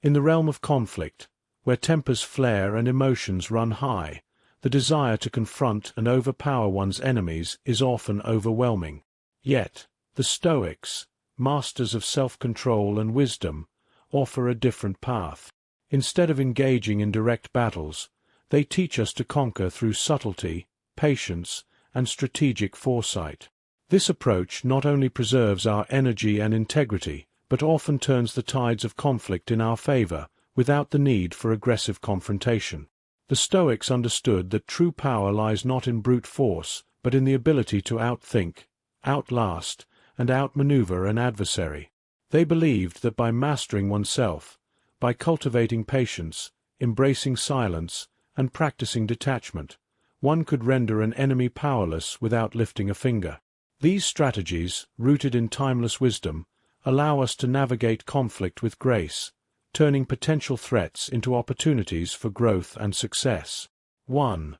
In the realm of conflict, where tempers flare and emotions run high, the desire to confront and overpower one's enemies is often overwhelming. Yet, the Stoics, masters of self-control and wisdom, offer a different path. Instead of engaging in direct battles, they teach us to conquer through subtlety, patience, and strategic foresight. This approach not only preserves our energy and integrity, but often turns the tides of conflict in our favor, without the need for aggressive confrontation. The Stoics understood that true power lies not in brute force, but in the ability to outthink, outlast, and outmaneuver an adversary. They believed that by mastering oneself, by cultivating patience, embracing silence, and practicing detachment, one could render an enemy powerless without lifting a finger. These strategies, rooted in timeless wisdom, allow us to navigate conflict with grace, turning potential threats into opportunities for growth and success. 1.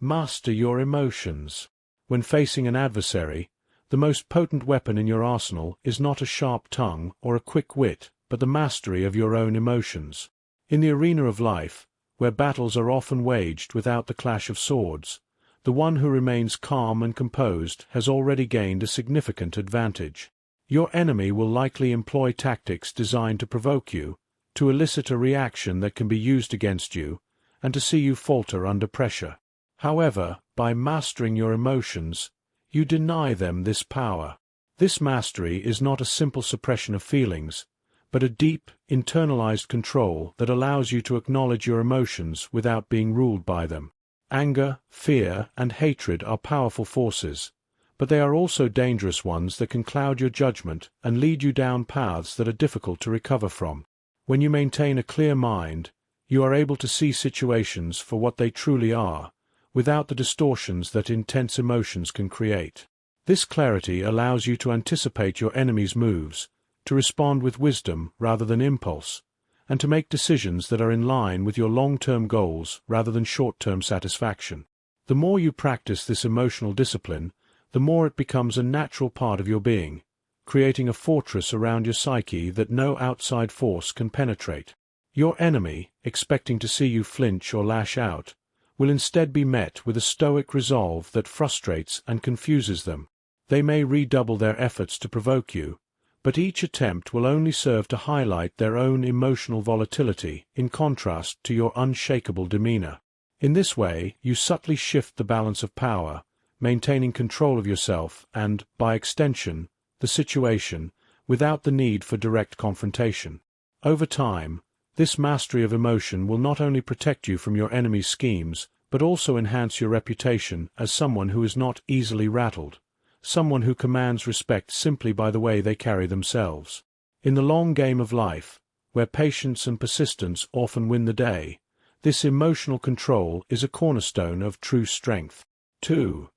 Master your emotions. When facing an adversary, the most potent weapon in your arsenal is not a sharp tongue or a quick wit, but the mastery of your own emotions. In the arena of life, where battles are often waged without the clash of swords, the one who remains calm and composed has already gained a significant advantage. Your enemy will likely employ tactics designed to provoke you, to elicit a reaction that can be used against you, and to see you falter under pressure. However, by mastering your emotions, you deny them this power. This mastery is not a simple suppression of feelings, but a deep, internalized control that allows you to acknowledge your emotions without being ruled by them. Anger, fear, and hatred are powerful forces, but they are also dangerous ones that can cloud your judgment and lead you down paths that are difficult to recover from. When you maintain a clear mind, you are able to see situations for what they truly are, without the distortions that intense emotions can create. This clarity allows you to anticipate your enemy's moves, to respond with wisdom rather than impulse, and to make decisions that are in line with your long-term goals rather than short-term satisfaction. The more you practice this emotional discipline, the more it becomes a natural part of your being, creating a fortress around your psyche that no outside force can penetrate. Your enemy, expecting to see you flinch or lash out, will instead be met with a stoic resolve that frustrates and confuses them. They may redouble their efforts to provoke you, but each attempt will only serve to highlight their own emotional volatility in contrast to your unshakable demeanor. In this way, you subtly shift the balance of power, maintaining control of yourself and, by extension, the situation, without the need for direct confrontation. Over time, this mastery of emotion will not only protect you from your enemy's schemes, but also enhance your reputation as someone who is not easily rattled, someone who commands respect simply by the way they carry themselves. In the long game of life, where patience and persistence often win the day, this emotional control is a cornerstone of true strength. 2.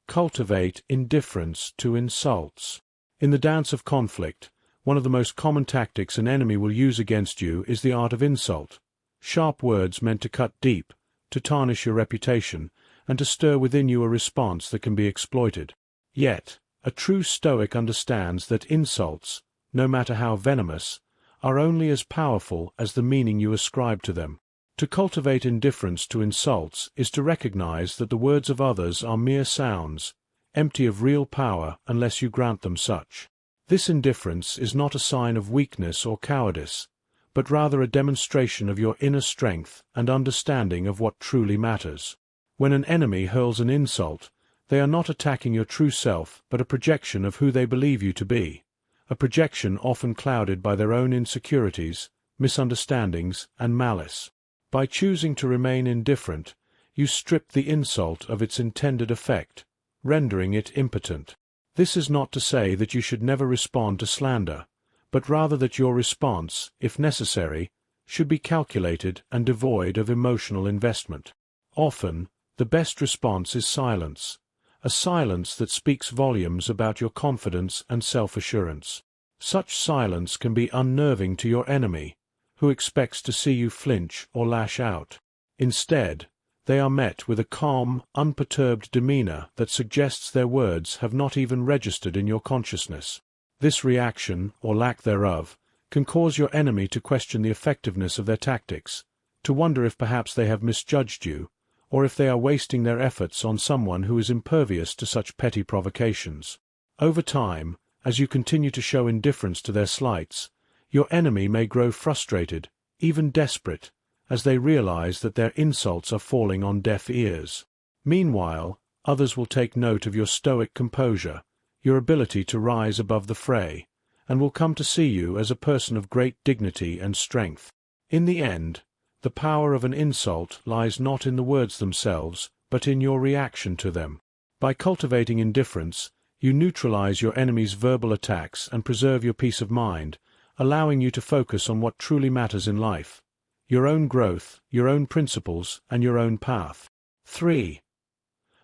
Cultivate indifference to insults. In the dance of conflict, one of the most common tactics an enemy will use against you is the art of insult. Sharp words meant to cut deep, to tarnish your reputation, and to stir within you a response that can be exploited. Yet, a true Stoic understands that insults, no matter how venomous, are only as powerful as the meaning you ascribe to them. To cultivate indifference to insults is to recognize that the words of others are mere sounds, empty of real power unless you grant them such. This indifference is not a sign of weakness or cowardice, but rather a demonstration of your inner strength and understanding of what truly matters. When an enemy hurls an insult, they are not attacking your true self but a projection of who they believe you to be, a projection often clouded by their own insecurities, misunderstandings, and malice. By choosing to remain indifferent, you strip the insult of its intended effect, rendering it impotent. This is not to say that you should never respond to slander, but rather that your response, if necessary, should be calculated and devoid of emotional investment. Often, the best response is silence, a silence that speaks volumes about your confidence and self-assurance. Such silence can be unnerving to your enemy, who expects to see you flinch or lash out. Instead, they are met with a calm, unperturbed demeanor that suggests their words have not even registered in your consciousness. This reaction, or lack thereof, can cause your enemy to question the effectiveness of their tactics, to wonder if perhaps they have misjudged you, or if they are wasting their efforts on someone who is impervious to such petty provocations. Over time, as you continue to show indifference to their slights, your enemy may grow frustrated, even desperate, as they realize that their insults are falling on deaf ears. Meanwhile, others will take note of your stoic composure, your ability to rise above the fray, and will come to see you as a person of great dignity and strength. In the end, the power of an insult lies not in the words themselves, but in your reaction to them. By cultivating indifference, you neutralize your enemy's verbal attacks and preserve your peace of mind, allowing you to focus on what truly matters in life: your own growth, your own principles, and your own path. 3.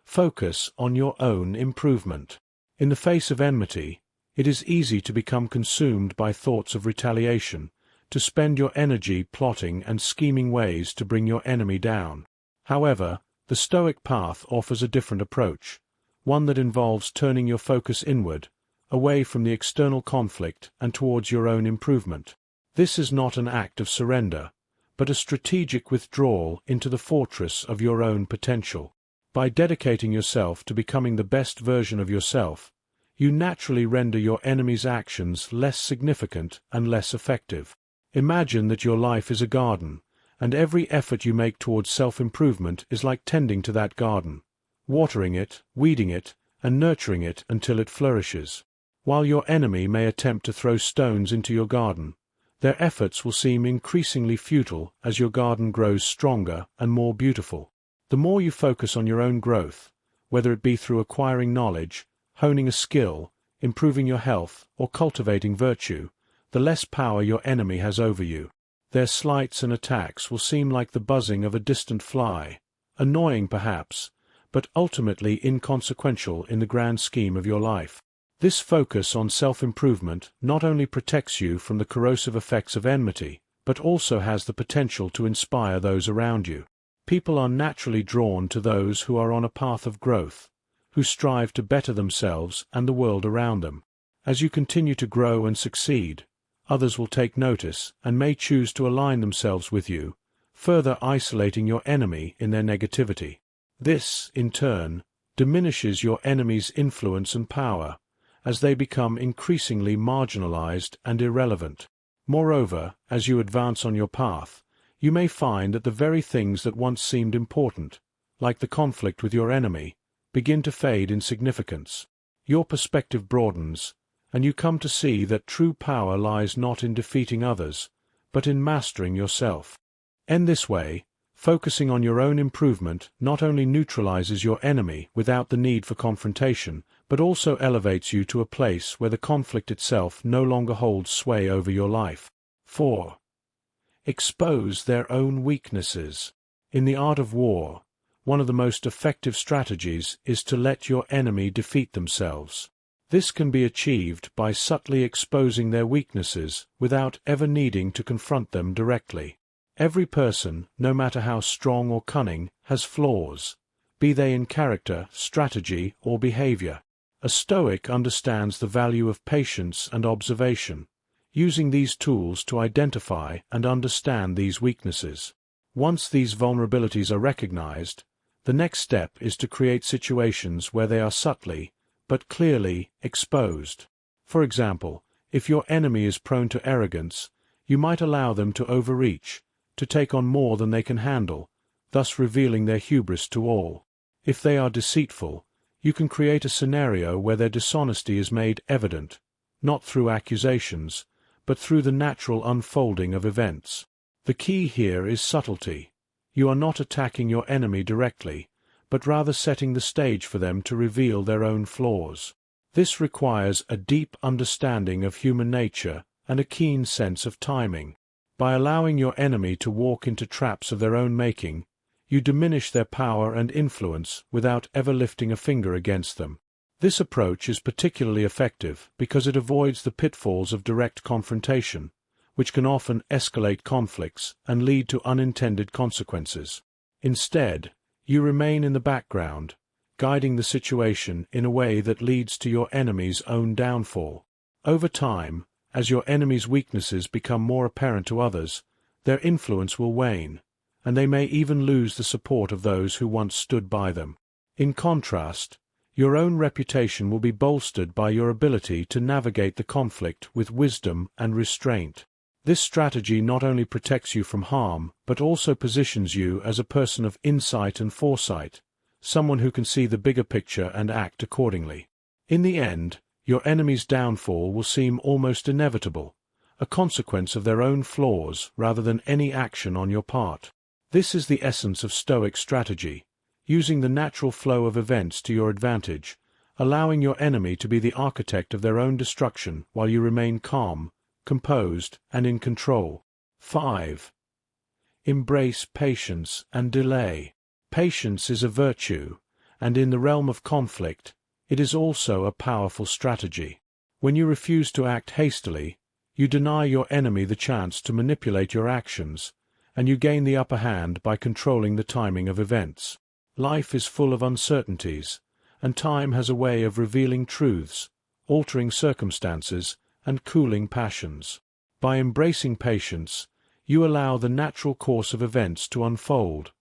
Focus on your own improvement. In the face of enmity, it is easy to become consumed by thoughts of retaliation, to spend your energy plotting and scheming ways to bring your enemy down. However, the Stoic path offers a different approach, one that involves turning your focus inward, away from the external conflict and towards your own improvement. This is not an act of surrender, but a strategic withdrawal into the fortress of your own potential. By dedicating yourself to becoming the best version of yourself, you naturally render your enemy's actions less significant and less effective. Imagine that your life is a garden, and every effort you make towards self-improvement is like tending to that garden, watering it, weeding it, and nurturing it until it flourishes. While your enemy may attempt to throw stones into your garden, their efforts will seem increasingly futile as your garden grows stronger and more beautiful. The more you focus on your own growth, whether it be through acquiring knowledge, honing a skill, improving your health, or cultivating virtue, the less power your enemy has over you. Their slights and attacks will seem like the buzzing of a distant fly, annoying perhaps, but ultimately inconsequential in the grand scheme of your life. This focus on self-improvement not only protects you from the corrosive effects of enmity, but also has the potential to inspire those around you. People are naturally drawn to those who are on a path of growth, who strive to better themselves and the world around them. As you continue to grow and succeed, others will take notice and may choose to align themselves with you, further isolating your enemy in their negativity. This, in turn, diminishes your enemy's influence and power, as they become increasingly marginalized and irrelevant. Moreover, as you advance on your path, you may find that the very things that once seemed important, like the conflict with your enemy, begin to fade in significance. Your perspective broadens, and you come to see that true power lies not in defeating others, but in mastering yourself. In this way, focusing on your own improvement not only neutralizes your enemy without the need for confrontation, but also elevates you to a place where the conflict itself no longer holds sway over your life. 4. Expose their own weaknesses. In the art of war, one of the most effective strategies is to let your enemy defeat themselves. This can be achieved by subtly exposing their weaknesses without ever needing to confront them directly. Every person, no matter how strong or cunning, has flaws, be they in character, strategy, or behavior. A Stoic understands the value of patience and observation, using these tools to identify and understand these weaknesses. Once these vulnerabilities are recognized, the next step is to create situations where they are subtly, but clearly, exposed. For example, if your enemy is prone to arrogance, you might allow them to overreach, to take on more than they can handle, thus revealing their hubris to all. If they are deceitful, you can create a scenario where their dishonesty is made evident, not through accusations, but through the natural unfolding of events. The key here is subtlety. You are not attacking your enemy directly, but rather setting the stage for them to reveal their own flaws. This requires a deep understanding of human nature and a keen sense of timing. By allowing your enemy to walk into traps of their own making, you diminish their power and influence without ever lifting a finger against them. This approach is particularly effective because it avoids the pitfalls of direct confrontation, which can often escalate conflicts and lead to unintended consequences. Instead, you remain in the background, guiding the situation in a way that leads to your enemy's own downfall. Over time, as your enemy's weaknesses become more apparent to others, their influence will wane, and they may even lose the support of those who once stood by them. In contrast, your own reputation will be bolstered by your ability to navigate the conflict with wisdom and restraint. This strategy not only protects you from harm, but also positions you as a person of insight and foresight, someone who can see the bigger picture and act accordingly. In the end, your enemy's downfall will seem almost inevitable, a consequence of their own flaws rather than any action on your part. This is the essence of Stoic strategy, using the natural flow of events to your advantage, allowing your enemy to be the architect of their own destruction while you remain calm, composed, and in control. 5. Embrace patience and delay. Patience is a virtue, and in the realm of conflict, it is also a powerful strategy. When you refuse to act hastily, you deny your enemy the chance to manipulate your actions, and you gain the upper hand by controlling the timing of events. Life is full of uncertainties, and time has a way of revealing truths, altering circumstances, and cooling passions. By embracing patience, you allow the natural course of events to unfold,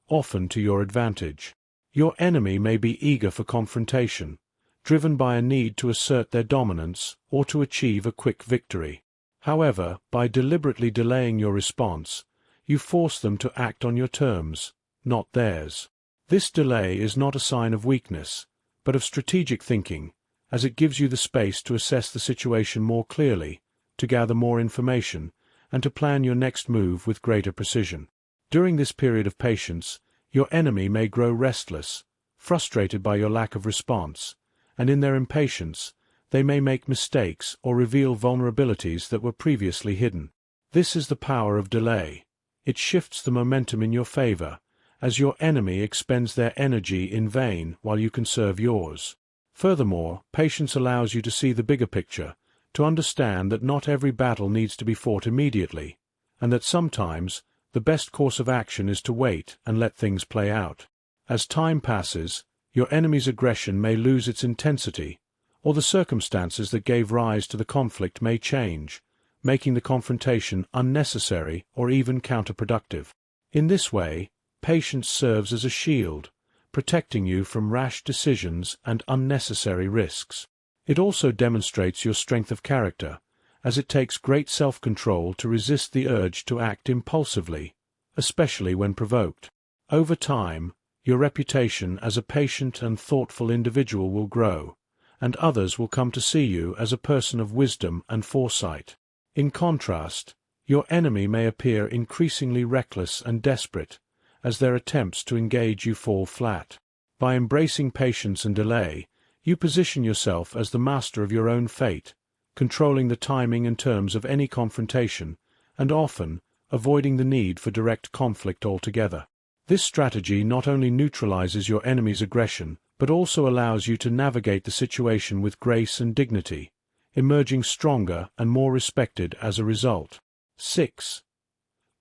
often to your advantage. Your enemy may be eager for confrontation, driven by a need to assert their dominance or to achieve a quick victory. However, by deliberately delaying your response, you force them to act on your terms, not theirs. This delay is not a sign of weakness, but of strategic thinking, as it gives you the space to assess the situation more clearly, to gather more information, and to plan your next move with greater precision. During this period of patience, your enemy may grow restless, frustrated by your lack of response, and in their impatience, they may make mistakes or reveal vulnerabilities that were previously hidden. This is the power of delay. It shifts the momentum in your favor, as your enemy expends their energy in vain while you conserve yours. Furthermore, patience allows you to see the bigger picture, to understand that not every battle needs to be fought immediately, and that sometimes the best course of action is to wait and let things play out. As time passes, your enemy's aggression may lose its intensity, or the circumstances that gave rise to the conflict may change, making the confrontation unnecessary or even counterproductive. In this way, patience serves as a shield, protecting you from rash decisions and unnecessary risks. It also demonstrates your strength of character, as it takes great self-control to resist the urge to act impulsively, especially when provoked. Over time, your reputation as a patient and thoughtful individual will grow, and others will come to see you as a person of wisdom and foresight. In contrast, your enemy may appear increasingly reckless and desperate, as their attempts to engage you fall flat. By embracing patience and delay, you position yourself as the master of your own fate, controlling the timing and terms of any confrontation, and often avoiding the need for direct conflict altogether. This strategy not only neutralizes your enemy's aggression, but also allows you to navigate the situation with grace and dignity, emerging stronger and more respected as a result. 6.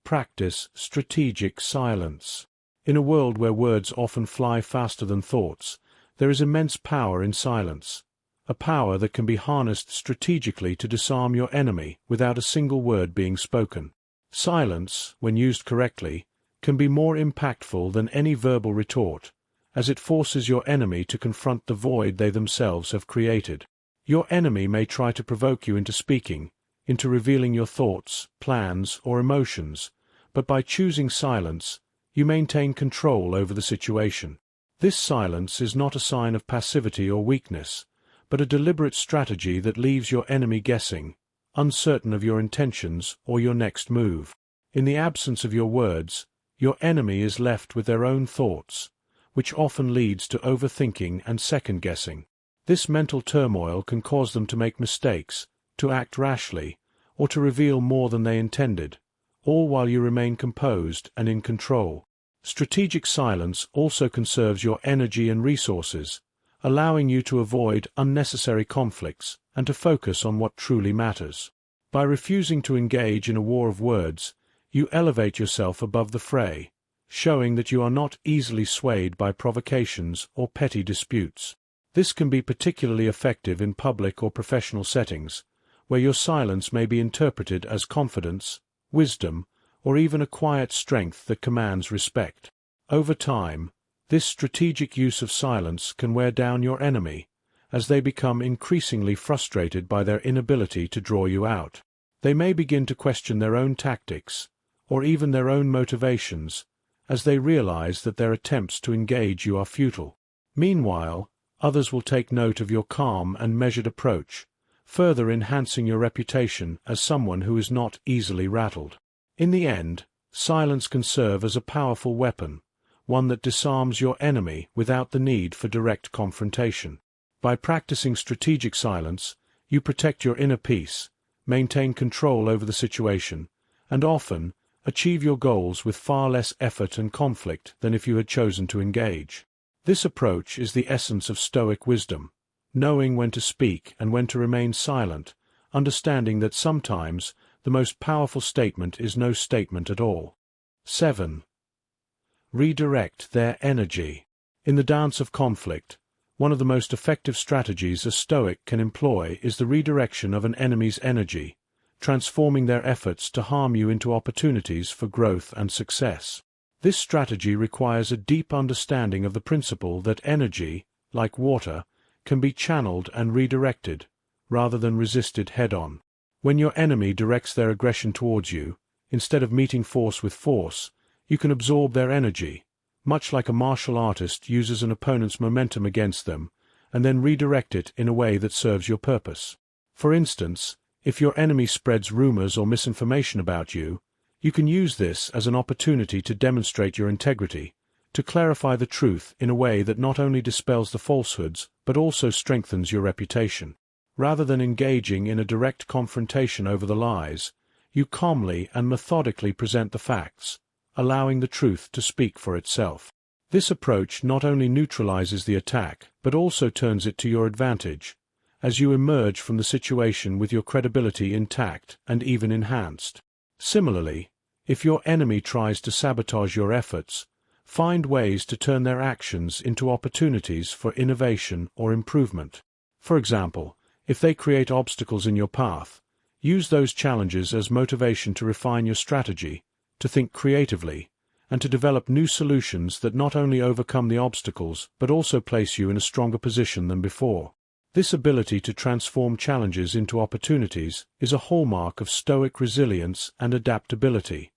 Practice strategic silence. In a world where words often fly faster than thoughts, there is immense power in silence, a power that can be harnessed strategically to disarm your enemy without a single word being spoken. Silence, when used correctly, can be more impactful than any verbal retort, as it forces your enemy to confront the void they themselves have created. Your enemy may try to provoke you into speaking, into revealing your thoughts, plans, or emotions, but by choosing silence, you maintain control over the situation. This silence is not a sign of passivity or weakness, but a deliberate strategy that leaves your enemy guessing, uncertain of your intentions or your next move. In the absence of your words, your enemy is left with their own thoughts, which often leads to overthinking and second-guessing. This mental turmoil can cause them to make mistakes, to act rashly, or to reveal more than they intended, all while you remain composed and in control. Strategic silence also conserves your energy and resources, allowing you to avoid unnecessary conflicts and to focus on what truly matters. By refusing to engage in a war of words, you elevate yourself above the fray, showing that you are not easily swayed by provocations or petty disputes. This can be particularly effective in public or professional settings, where your silence may be interpreted as confidence, wisdom, or even a quiet strength that commands respect. Over time, this strategic use of silence can wear down your enemy, as they become increasingly frustrated by their inability to draw you out. They may begin to question their own tactics, or even their own motivations, as they realize that their attempts to engage you are futile. Meanwhile, others will take note of your calm and measured approach, further enhancing your reputation as someone who is not easily rattled. In the end, silence can serve as a powerful weapon, one that disarms your enemy without the need for direct confrontation. By practicing strategic silence, you protect your inner peace, maintain control over the situation, and often achieve your goals with far less effort and conflict than if you had chosen to engage. This approach is the essence of Stoic wisdom, knowing when to speak and when to remain silent, understanding that sometimes the most powerful statement is no statement at all. 7. Redirect their energy. In the dance of conflict, one of the most effective strategies a Stoic can employ is the redirection of an enemy's energy, transforming their efforts to harm you into opportunities for growth and success. This strategy requires a deep understanding of the principle that energy, like water, can be channeled and redirected, rather than resisted head-on. When your enemy directs their aggression towards you, instead of meeting force with force, you can absorb their energy, much like a martial artist uses an opponent's momentum against them, and then redirect it in a way that serves your purpose. For instance, if your enemy spreads rumors or misinformation about you, you can use this as an opportunity to demonstrate your integrity, to clarify the truth in a way that not only dispels the falsehoods but also strengthens your reputation. Rather than engaging in a direct confrontation over the lies, you calmly and methodically present the facts, allowing the truth to speak for itself. This approach not only neutralizes the attack but also turns it to your advantage, as you emerge from the situation with your credibility intact and even enhanced. Similarly, if your enemy tries to sabotage your efforts, find ways to turn their actions into opportunities for innovation or improvement. For example, if they create obstacles in your path, use those challenges as motivation to refine your strategy, to think creatively, and to develop new solutions that not only overcome the obstacles but also place you in a stronger position than before. This ability to transform challenges into opportunities is a hallmark of Stoic resilience and adaptability,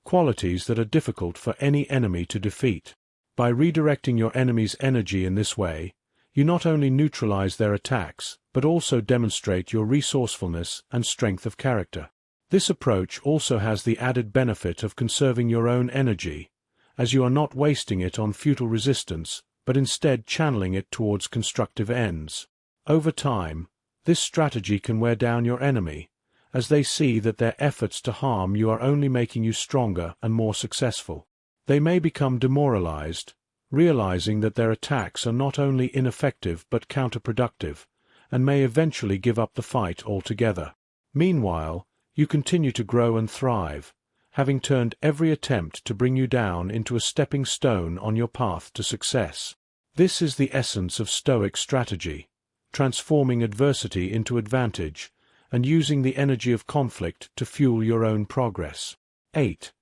qualities that are difficult for any enemy to defeat. By redirecting your enemy's energy in this way, you not only neutralize their attacks, but also demonstrate your resourcefulness and strength of character. This approach also has the added benefit of conserving your own energy, as you are not wasting it on futile resistance, but instead channeling it towards constructive ends. Over time, this strategy can wear down your enemy, as they see that their efforts to harm you are only making you stronger and more successful. They may become demoralized, realizing that their attacks are not only ineffective but counterproductive, and may eventually give up the fight altogether. Meanwhile, you continue to grow and thrive, having turned every attempt to bring you down into a stepping stone on your path to success. This is the essence of Stoic strategy, transforming adversity into advantage, and using the energy of conflict to fuel your own progress. 8.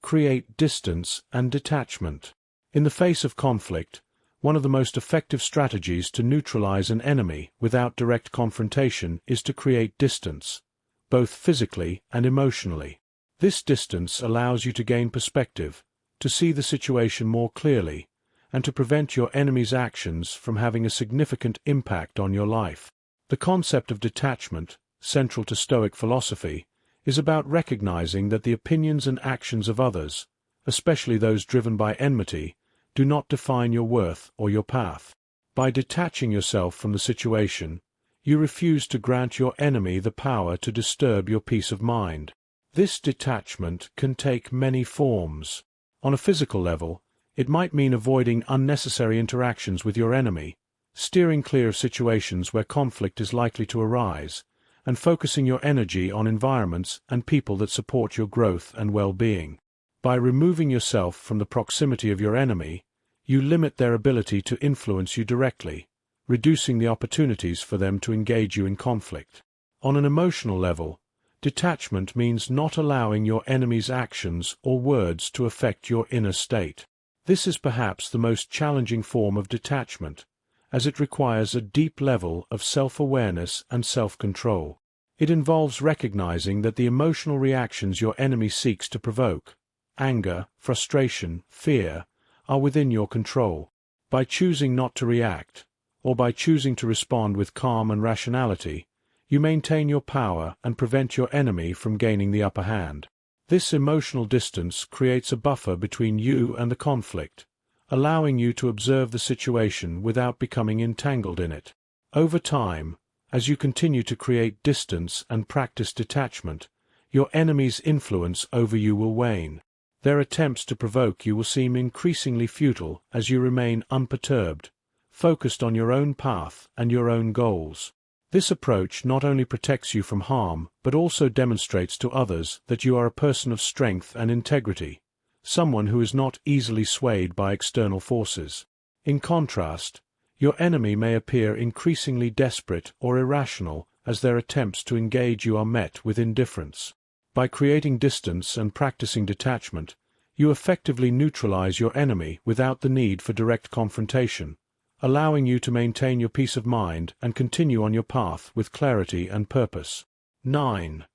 Create distance and detachment. In the face of conflict, one of the most effective strategies to neutralize an enemy without direct confrontation is to create distance, both physically and emotionally. This distance allows you to gain perspective, to see the situation more clearly, and to prevent your enemy's actions from having a significant impact on your life. The concept of detachment, central to Stoic philosophy, is about recognizing that the opinions and actions of others, especially those driven by enmity, do not define your worth or your path. By detaching yourself from the situation, you refuse to grant your enemy the power to disturb your peace of mind. This detachment can take many forms. On a physical level, it might mean avoiding unnecessary interactions with your enemy, steering clear of situations where conflict is likely to arise, and focusing your energy on environments and people that support your growth and well-being. By removing yourself from the proximity of your enemy, you limit their ability to influence you directly, reducing the opportunities for them to engage you in conflict. On an emotional level, detachment means not allowing your enemy's actions or words to affect your inner state. This is perhaps the most challenging form of detachment, as it requires a deep level of self-awareness and self-control. It involves recognizing that the emotional reactions your enemy seeks to provoke, anger, frustration, fear, are within your control. By choosing not to react, or by choosing to respond with calm and rationality, you maintain your power and prevent your enemy from gaining the upper hand. This emotional distance creates a buffer between you and the conflict, allowing you to observe the situation without becoming entangled in it. Over time, as you continue to create distance and practice detachment, your enemy's influence over you will wane. Their attempts to provoke you will seem increasingly futile as you remain unperturbed, focused on your own path and your own goals. This approach not only protects you from harm, but also demonstrates to others that you are a person of strength and integrity, someone who is not easily swayed by external forces. In contrast, your enemy may appear increasingly desperate or irrational as their attempts to engage you are met with indifference. By creating distance and practicing detachment, you effectively neutralize your enemy without the need for direct confrontation, allowing you to maintain your peace of mind and continue on your path with clarity and purpose. 9.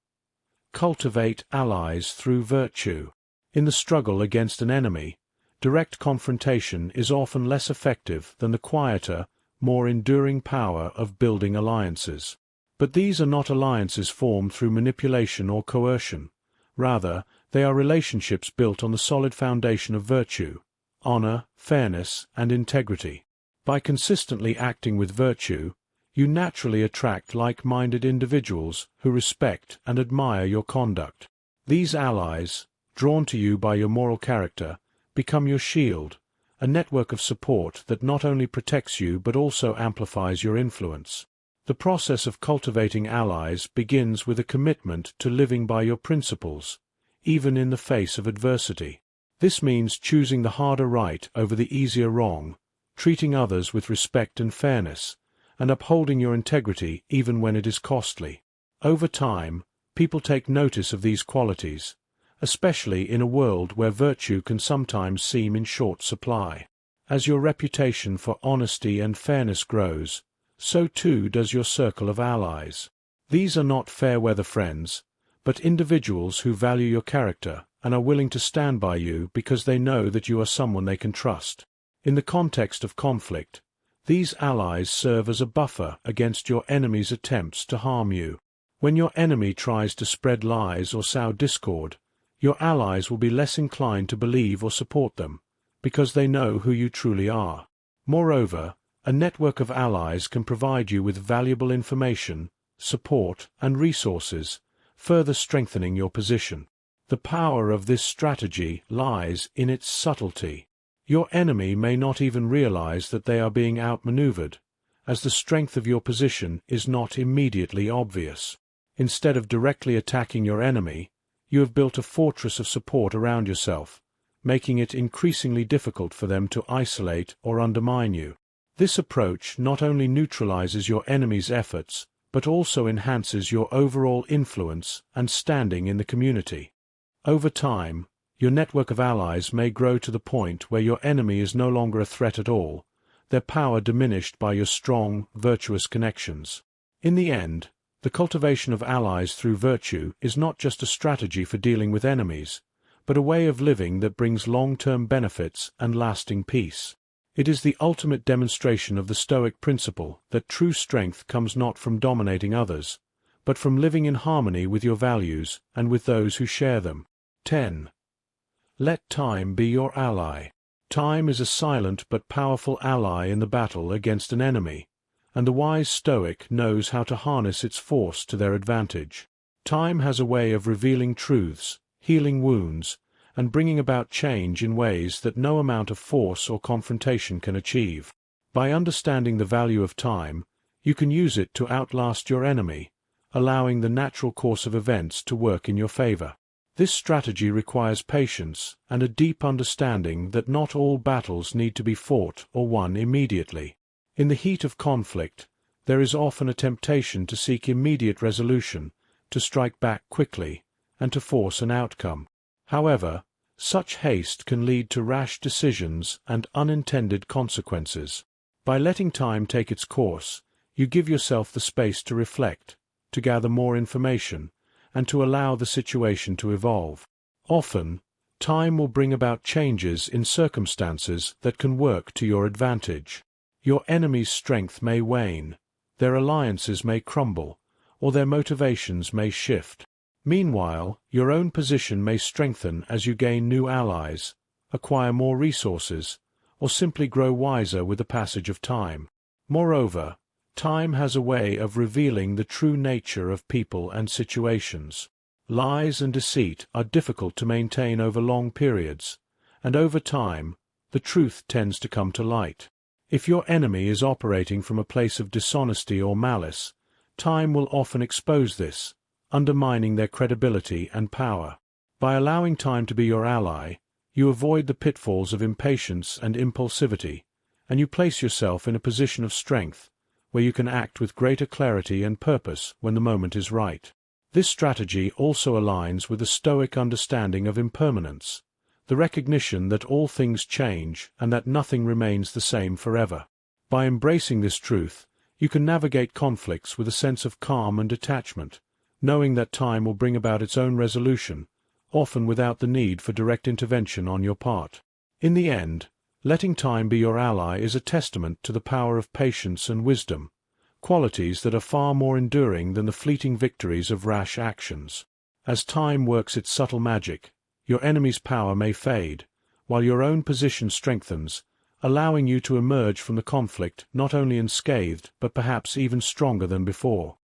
Cultivate allies through virtue. In the struggle against an enemy, direct confrontation is often less effective than the quieter, more enduring power of building alliances. But these are not alliances formed through manipulation or coercion. Rather, they are relationships built on the solid foundation of virtue, honor, fairness, and integrity. By consistently acting with virtue, you naturally attract like-minded individuals who respect and admire your conduct. These allies, drawn to you by your moral character, become your shield, a network of support that not only protects you but also amplifies your influence. The process of cultivating allies begins with a commitment to living by your principles, even in the face of adversity. This means choosing the harder right over the easier wrong, treating others with respect and fairness, and upholding your integrity even when it is costly. Over time, people take notice of these qualities, especially in a world where virtue can sometimes seem in short supply. As your reputation for honesty and fairness grows, so too does your circle of allies. These are not fair-weather friends, but individuals who value your character and are willing to stand by you because they know that you are someone they can trust. In the context of conflict, these allies serve as a buffer against your enemy's attempts to harm you. When your enemy tries to spread lies or sow discord, your allies will be less inclined to believe or support them, because they know who you truly are. Moreover, a network of allies can provide you with valuable information, support, and resources, further strengthening your position. The power of this strategy lies in its subtlety. Your enemy may not even realize that they are being outmaneuvered, as the strength of your position is not immediately obvious. Instead of directly attacking your enemy, you have built a fortress of support around yourself, making it increasingly difficult for them to isolate or undermine you. This approach not only neutralizes your enemy's efforts, but also enhances your overall influence and standing in the community. Over time, your network of allies may grow to the point where your enemy is no longer a threat at all, their power diminished by your strong, virtuous connections. In the end, the cultivation of allies through virtue is not just a strategy for dealing with enemies, but a way of living that brings long-term benefits and lasting peace. It is the ultimate demonstration of the Stoic principle that true strength comes not from dominating others, but from living in harmony with your values and with those who share them. 10. Let time be your ally. Time is a silent but powerful ally in the battle against an enemy, and the wise Stoic knows how to harness its force to their advantage. Time has a way of revealing truths, healing wounds, and bringing about change in ways that no amount of force or confrontation can achieve. By understanding the value of time, you can use it to outlast your enemy, allowing the natural course of events to work in your favor. This strategy requires patience and a deep understanding that not all battles need to be fought or won immediately. In the heat of conflict, there is often a temptation to seek immediate resolution, to strike back quickly, and to force an outcome. However, such haste can lead to rash decisions and unintended consequences. By letting time take its course, you give yourself the space to reflect, to gather more information, and to allow the situation to evolve. Often, time will bring about changes in circumstances that can work to your advantage. Your enemy's strength may wane, their alliances may crumble, or their motivations may shift. Meanwhile, your own position may strengthen as you gain new allies, acquire more resources, or simply grow wiser with the passage of time. Moreover, time has a way of revealing the true nature of people and situations. Lies and deceit are difficult to maintain over long periods, and over time, the truth tends to come to light. If your enemy is operating from a place of dishonesty or malice, time will often expose this, undermining their credibility and power. By allowing time to be your ally, you avoid the pitfalls of impatience and impulsivity, and you place yourself in a position of strength, where you can act with greater clarity and purpose when the moment is right. This strategy also aligns with the Stoic understanding of impermanence, the recognition that all things change and that nothing remains the same forever. By embracing this truth, you can navigate conflicts with a sense of calm and detachment, knowing that time will bring about its own resolution, often without the need for direct intervention on your part. In the end, letting time be your ally is a testament to the power of patience and wisdom, qualities that are far more enduring than the fleeting victories of rash actions. As time works its subtle magic, your enemy's power may fade, while your own position strengthens, allowing you to emerge from the conflict not only unscathed but perhaps even stronger than before.